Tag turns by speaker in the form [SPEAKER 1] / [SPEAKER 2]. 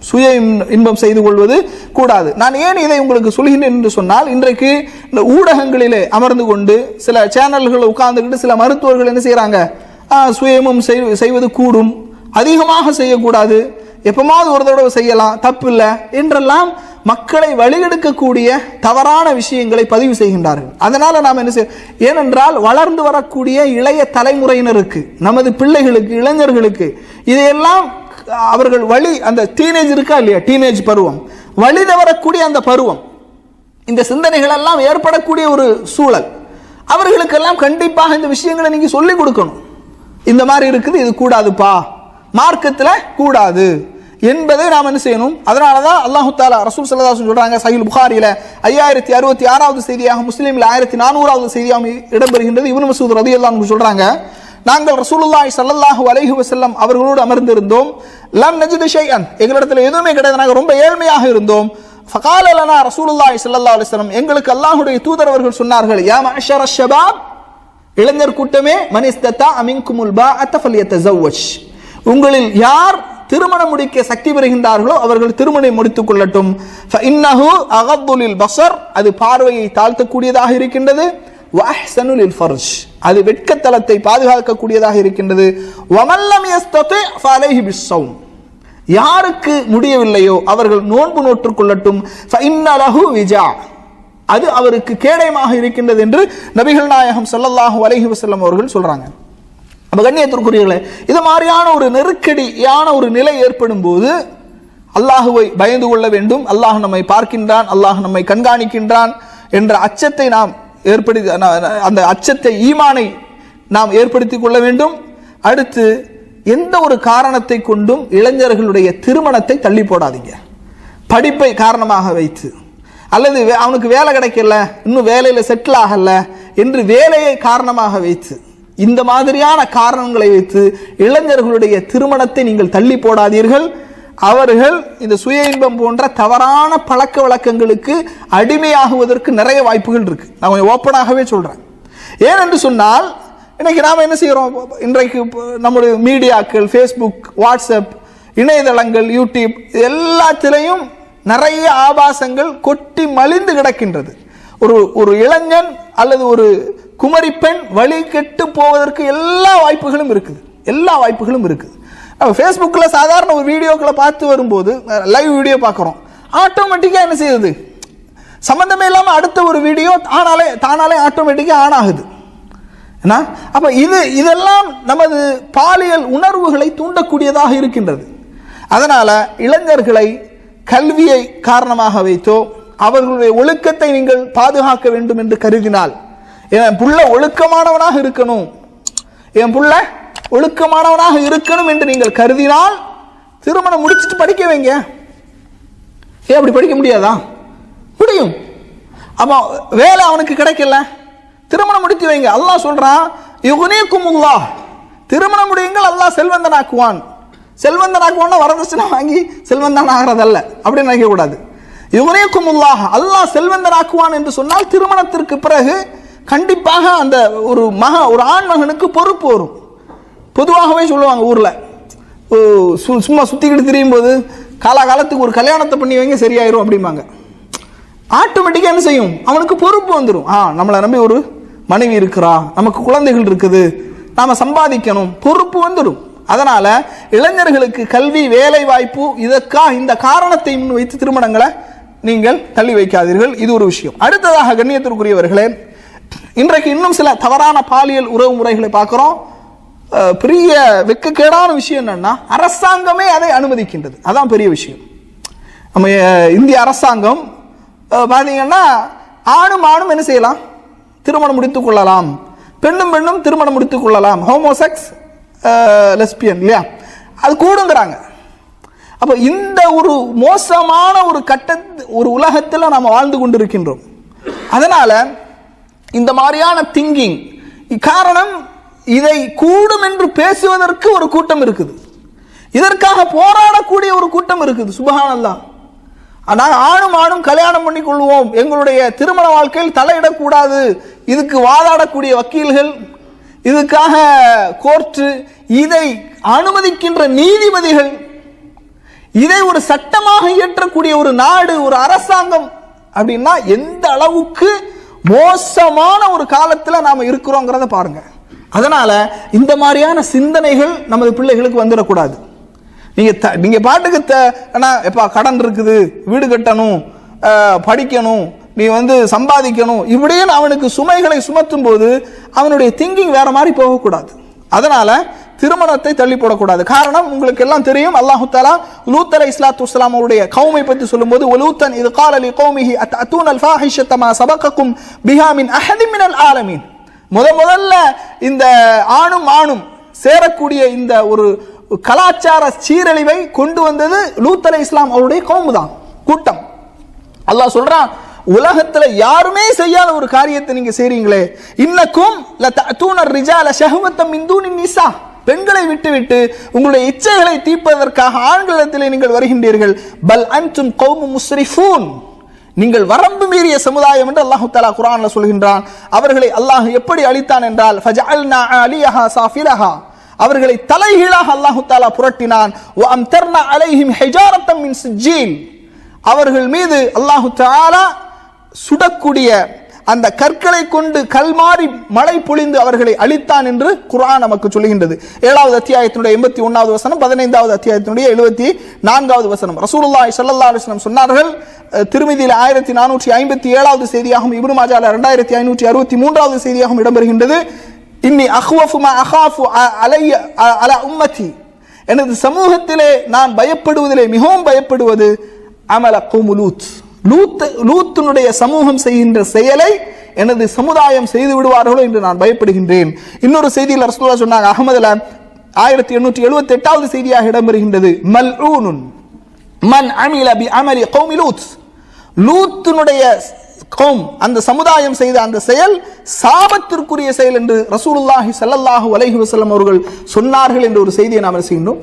[SPEAKER 1] சுய இன்பம் செய்து கொள்வது கூடாது. நான் ஏன் இதை உங்களுக்கு சொல்கிறேன் என்று சொன்னால், இன்றைக்கு இந்த ஊடகங்களிலே அமர்ந்து கொண்டு சில சேனல்கள் உட்கார்ந்துக்கிட்டு சில மருத்துவர்கள் என்ன செய்யறாங்க, சுயமும் செய்வது கூடும், அதிகமாக செய்யக்கூடாது, எப்பமாவது ஒரு தடவை செய்யலாம், தப்பு இல்லை என்றெல்லாம் மக்களை வழிகெடுக்கக்கூடிய தவறான விஷயங்களை பதிவு செய்கின்றார்கள். அதனால நாம் என்ன செய்ய, ஏனென்றால் வளர்ந்து வரக்கூடிய இளைய தலைமுறையினருக்கு, நமது பிள்ளைகளுக்கு, இளைஞர்களுக்கு இதையெல்லாம் அவர்கள் அந்த டீனேஜ் இருக்கா இல்லையா, டீனேஜ் பருவம், வழி தவறக்கூடிய அந்த பருவம், இந்த சிந்தனைகள் எல்லாம் ஏற்படக்கூடிய ஒரு சூழல், அவர்களுக்கெல்லாம் கண்டிப்பாக இந்த விஷயங்களை நீங்க சொல்லிக் கொடுக்கணும். இந்த மாதிரி இருக்குது, இது கூடாதுப்பா, மார்க்கத்தில் கூடாது என்பதை நாம் என்ன செய்யணும். அதனாலதான் அல்லாஹு தஆலா ரசூல் ஸல்லல்லாஹு அலைஹி வஸல்லம் சொல்றாங்க, சஹீஹ் புகாரியில 5066வது செய்தியாக, முஸ்லிம்ல 1400வது செய்தியாக இடம்பெறுகின்றது. இப்னு மஸ்ஊத் ரலியல்லாஹு அன்ஹு சொல்றாங்க, நாங்கள் ரசூலுல்லாஹி ஸல்லல்லாஹு அலைஹி வஸல்லம் அவர்களோடு அமர்ந்திருந்தோம். லம் நஜிது ஷைஅன், எங்களிடத்தில் எதுவுமே கிடையாது, நாங்கள் ரொம்ப ஏழ்மையாக இருந்தோம். ஃபகால லனா ரசூலுல்லாஹி ஸல்லல்லாஹு அலைஹி வஸல்லம், எங்களுக்கு அல்லாஹ்வுடைய தூதர் அவர்கள் சொன்னார்கள், யா மஅஷர ஷபாப், இளைஞர் கூட்டமே, மன் இஸ்ததா மின்குமுல் பாஅத ஃபல்யதஸவ்வஜ், உங்களில் யார் திருமணம் முடிக்க சக்தி பெறுகின்றார்களோ அவர்கள் திருமணம் முடித்துக் கொள்ளட்டும். ஃபஇன்னஹு அகத்து லில் பஸர், அது பார்வையை தாழ்த்தக்கூடியதாக இருக்கின்றது. வஅஹ்ஸனு லில் ஃபர்ஜ், அது வெட்கத்தலத்தை பாதுகாக்கக்கூடியதாக இருக்கின்றது. வமன் லம் யஸ்ததி ஃபஅலைஹி பிஸ்ஸௌம், யாருக்கு முடியவில்லையோ அவர்கள் நோன்பு நோற்றுக் கொள்ளட்டும். ஃபஇன்ன லஹு விஜா, அது அவருக்கு கேடயமாக இருக்கின்றது என்று நபிகள் நாயகம் ஸல்லல்லாஹு அலைஹி வஸல்லம் அவர்கள் சொல்றாங்க. கண்ணியத்திற்குரியவர்களே, இது மாதிரியான ஒரு நெருக்கடியான ஒரு நிலை ஏற்படும் போது அல்லாஹுவை பயந்து கொள்ள வேண்டும். அல்லாஹ் நம்மை பார்க்கின்றான், அல்லாஹ் நம்மை கண்காணிக்கின்றான் என்ற அச்சத்தை நாம் அந்த அச்சத்தை, ஈமானை நாம் ஏற்படுத்திக் கொள்ள வேண்டும். அடுத்து, எந்த ஒரு காரணத்தை கொண்டும் இளைஞர்களுடைய திருமணத்தை தள்ளி போடாதீங்க. படிப்பை காரணமாக வைத்து, அல்லது அவனுக்கு வேலை கிடைக்கல, இன்னும் வேலையில செட்டில் ஆகல என்று வேலையை காரணமாக வைத்து, இந்த மாதிரியான காரணங்களை வைத்து இளைஞர்களுடைய திருமணத்தை நீங்கள் தள்ளி போடாதீர்கள். அவர்கள் இந்த சுய இன்பம் போன்ற தவறான பழக்க வழக்கங்களுக்கு அடிமையாகுவதற்கு நிறைய வாய்ப்புகள் இருக்கு. நான் கொஞ்சம் ஓப்பனாகவே சொல்றேன். ஏனென்று சொன்னால், இன்னைக்கு நாம என்ன செய்யறோம், இன்றைக்கு நம்முடைய மீடியாக்கள், ஃபேஸ்புக், வாட்ஸ்அப், இணையதளங்கள், யூடியூப், எல்லாத்திலையும் நிறைய ஆபாசங்கள் கொட்டி மலிந்து கிடக்கின்றது. ஒரு இளைஞன் அல்லது ஒரு குமரி பெண் வழி கெட்டு போவதற்கு எல்லா வாய்ப்புகளும் இருக்குது. ஃபேஸ்புக்கில் சாதாரண ஒரு வீடியோக்களை பார்த்து வரும்போது, லைவ் வீடியோ பார்க்குறோம், ஆட்டோமேட்டிக்காக என்ன செய்யுது, சம்பந்தமே இல்லாமல் அடுத்த ஒரு வீடியோ தானாலே ஆட்டோமேட்டிக்காக ஆன் ஆகுது. அப்போ இதெல்லாம் நமது பாலியல் உணர்வுகளை தூண்டக்கூடியதாக இருக்கின்றது. அதனால இளைஞர்களை கல்வியை காரணமாக வைத்தோ, அவர்களுடைய ஒழுக்கத்தை நீங்கள் பாதுகாக்க வேண்டும் என்று கருதினால், என் புள்ள ஒழுக்கமானவனாக இருக்கணும், என் புள்ள ஒழுக்கமானவனாக இருக்கணும் என்று நீங்கள் கருதினால் திருமணம் முடிச்சுட்டு படிக்க வைங்க. ஏன் அப்படி படிக்க முடியாதா? முடியும். அப்போ வேலை அவனுக்கு கிடைக்கல, திருமணம் முடித்து வைங்க. அல்லாஹ் சொல்றான், யுக்னிகுமுல்லாஹ், திருமணம் முடியுங்கள், அல்லாஹ் செல்வந்தனாக்குவான். செல்வந்தனாக்குவான்னா வரதட்சணை வாங்கி செல்வந்தன் ஆகிறதல்ல, அப்படின்னு நினைக்க கூடாது. யுக்னிகுமுல்லாஹ், அல்லாஹ் செல்வந்தனாக்குவான் என்று சொன்னால் திருமணத்திற்கு பிறகு கண்டிப்பாக அந்த ஒரு ஆண் மகனுக்கு பொறுப்பு வரும். பொதுவாகவே சொல்லுவாங்க ஊர்ல, சும்மா சுத்திக்கிட்டு திரியும் போது காலகாலத்துக்கு ஒரு கல்யாணத்தை பண்ணி வைங்க சரியாயிரும் அப்படிம்பாங்க. ஆட்டோமேட்டிக்கா என்ன செய்யும், அவனுக்கு பொறுப்பு வந்துடும். நம்மளை நம்பி ஒரு மனைவி இருக்கிறா, நமக்கு குழந்தைகள் இருக்குது, நாம சம்பாதிக்கணும், பொறுப்பு வந்துடும். அதனால இளைஞர்களுக்கு கல்வி, வேலை வாய்ப்பு, இந்த காரணத்தை வைத்து திருமணங்களை நீங்கள் தள்ளி வைக்காதீர்கள். இது ஒரு விஷயம். அடுத்ததாக கண்ணியத்திற்குரியவர்களே, இன்றைக்கு இன்னும் சில தவறான பாலியல் உறவு முறைகளை பார்க்கிறோம். பெரிய வெட்கக்கேடான விஷயம் என்னன்னா, அரசாங்கமே அதை அனுமதிக்கின்றது. அதான் பெரிய விஷயம். நம்ம இந்திய அரசாங்கம் பார்த்தீங்கன்னா, ஆணும் என்ன செய்யலாம், திருமணம் முடித்துக் கொள்ளலாம், பெண்ணும் திருமணம் முடித்துக் கொள்ளலாம், ஹோமோசெக்ஸ், லெஸ்பியன் இல்லையா, அது கூடுங்கிறாங்க. அப்ப இந்த ஒரு மோசமான ஒரு உலகத்தில் நாம் வாழ்ந்து கொண்டிருக்கின்றோம். அதனால இந்த மாதிரியான திங்கிங் காரணம், இதை கூடும் என்று பேசுவதற்கு ஒரு கூட்டம் இருக்குது, இதற்காக போராடக்கூடிய ஒரு கூட்டம் இருக்குது. சுப்ஹானல்லாஹ். நாங்கள் ஆணும் கல்யாணம் பண்ணி கொள்வோம், எங்களுடைய திருமண வாழ்க்கையில் தலையிடக்கூடாது, இதுக்கு வாதாடக்கூடிய வக்கீல்கள், இதுக்காக கோர்ட்டு, இதை அனுமதிக்கின்ற நீதிபதிகள், இதை ஒரு சட்டமாக இயற்றக்கூடிய ஒரு நாடு, ஒரு அரசாங்கம் அப்படின்னா எந்த அளவுக்கு மோசமான ஒரு காலத்துல நாம இருக்கிறோங்கிறத பாருங்க. அதனால இந்த மாதிரியான சிந்தனைகள் நமது பிள்ளைகளுக்கு வந்துடக்கூடாது. நீங்க பாட்டுக்கு எப்பா கடன் இருக்குது, வீடு கட்டணும், படிக்கணும், நீ சம்பாதிக்கணும், இப்படியே அவனுக்கு சுமைகளை சுமத்தும் போது அவனுடைய திங்கிங் வேற மாதிரி போகக்கூடாது. அதனால திருமணத்தை தள்ளி போடக்கூடாது. காரணம் உங்களுக்கு எல்லாம் தெரியும், அல்லாஹு தஆலா லூத் அலைஹிஸ்ஸலாத்து வஸ்ஸலாம் அவருடைய கௌமை பற்றி சொல்லும்போது வலூத்தன் இது قال لقومه اتاتون الفاحشه ما سبقكم بها من احد من العالمين. முதல்ல இந்த ஆணும் சேரக்கூடிய இந்த ஒரு கலாச்சார சீரழிவை கொண்டு வந்தது லூத் அலைஹிஸ்ஸலாம் அவருடைய கௌம் தான், கூட்டம். அல்லாஹ் சொல்றான், உலகத்துல யாருமே செய்யாத ஒரு காரியத்தை நீங்க செய்றீங்களே, இன்னக்கும் லதஅதூன الرجال شهوة من دون النساء, பெண்களை விட்டுவிட்டு உங்களுடைய இச்சைகளை தீர்ப்பதற்காக ஆண்களிடத்திலே நீங்கள் வருகின்றீர்கள். பல் அன்தும் கௌமும் முஸ்ரிஃபூன், நீங்கள் வரம்பு மீறிய சமுதாயம் என்று அல்லாஹ் தஆலா குர்ஆன்ல சொல்கின்றான். அவர்களை அல்லாஹ் எப்படி அழித்தான் என்றால் ஃபஜஅல்னா ஆலியஹா சாஃபிலஹா, அவர்களை தலைகீழாக அல்லாஹ் தஆலா புரட்டினான். வ அம்தர்னா அலைஹிம் ஹிஜாரத்தம் மின் சிஜ்ஜீல், அவர்கள் மீது அல்லாஹ் தஆலா சுடக்கூடிய அந்த கற்களை கொண்டு கல்மாரி மழை பொழிந்து அவர்களை அழித்தான் என்று குர்ஆன் நமக்கு சொல்லுகின்றது. 7வது அத்தியாயத்தினுடைய 81வது வசனம், 15வது அத்தியாயத்தினுடைய 74வது வசனம். ரசூலுல்லாஹி ஸல்லல்லாஹு அலைஹி வஸல்லம் சொன்னார்கள், திருமிதியில் 1457வது செய்தியாகவும் இப்னு மாஜால 2563வது செய்தியாகவும் இடம்பெறுகின்றது, இன்னி அஹ்வஃபு மா அகாஃபு அலைய அலா உம்மதி, எனது சமூகத்திலே நான் பயப்படுவதிலே மிகவும் பயப்படுவது அமல கௌமு லூத், லூத்தினுடைய சமூகம் செய்கின்ற செயலை எனது சமுதாயம் செய்து விடுவார்களோ என்று நான் பயப்படுகின்றேன். இன்னொரு செய்தியில் ரசூலுல்லாஹ் சொன்னாங்க, அஹ்மதுல 1878வது செய்தியாக இடம்பெறுகின்றது, மல்ஊனுன் மன் அமில பி அமலி கௌமி லூத், லூத்தினுடைய கௌம் அந்த சமுதாயம் செய்த அந்த செயல் சாபத்திற்குரிய செயல் என்று ரசூலுல்லாஹி ஸல்லல்லாஹு அலைஹி வஸல்லம் அவர்கள் சொன்னார்கள் என்ற ஒரு செய்தியை நாம் பார்க்கின்றோம்.